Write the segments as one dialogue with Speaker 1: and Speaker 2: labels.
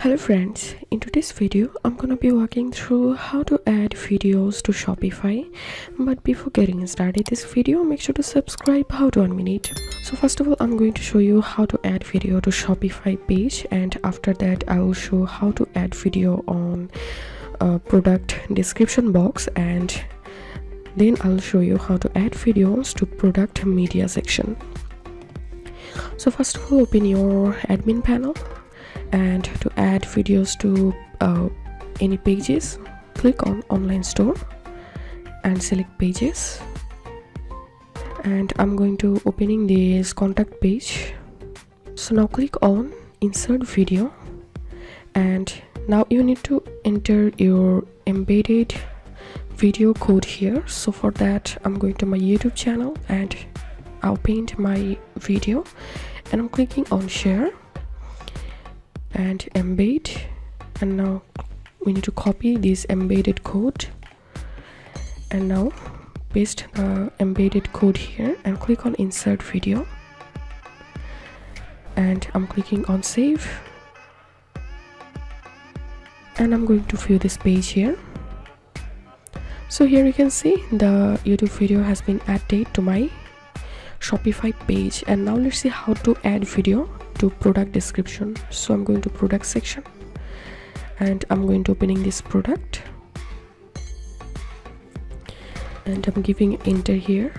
Speaker 1: Hello friends, in today's video I'm gonna be walking through how to add videos to Shopify. But before getting started this video, make sure to subscribe how to 1 minute. So first of all, I'm going to show you how to add video to Shopify page, and after that I will show how to add video on product description box, and then I'll show you how to add videos to product media section. So first of all, open your admin panel, and to add videos to any pages, click on online store and select pages, and I'm going to opening this contact page. So now click on insert video, and now you need to enter your embedded video code here. So for that I'm going to my YouTube channel and I'll paint my video, and I'm clicking on share and embed, and now we need to copy this embedded code, and now paste the embedded code here and click on insert video, and I'm clicking on save, and I'm going to view this page here. So here you can see the YouTube video has been added to my Shopify page, and now let's see how to add video to product description. So I'm going to product section, and I'm going to opening this product, and I'm giving enter here.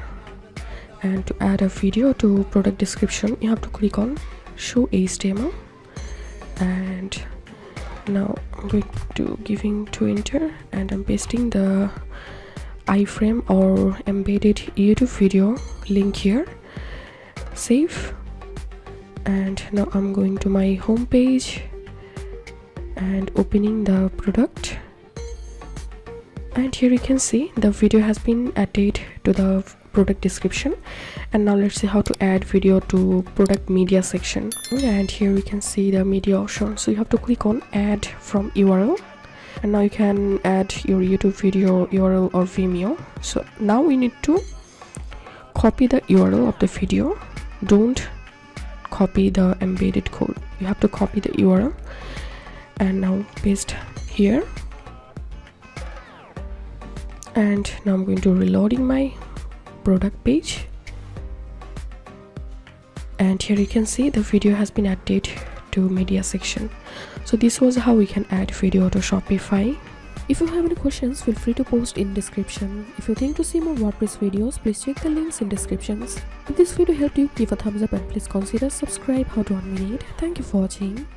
Speaker 1: And to add a video to product description, you have to click on show HTML, and now I'm going to giving to enter, and I'm pasting the iframe or embedded YouTube video link here, save, and now I'm going to my home page and opening the product, and here you can see the video has been added to the product description. And now let's see how to add video to product media section, and here we can see the media option. So you have to click on add from URL, and now you can add your YouTube video URL or Vimeo. So now we need to copy the URL of the video. Don't copy the embedded code, you have to copy the URL, and now paste here. And now I'm going to reloading my product page, and here you can see the video has been added to media section. So this was how we can add video to Shopify. If you have any questions, feel free to post in description. If you think to see more WordPress videos, please check the links in descriptions. If this video helped you, give a thumbs up and please consider subscribe how to 1 minute. Thank you for watching.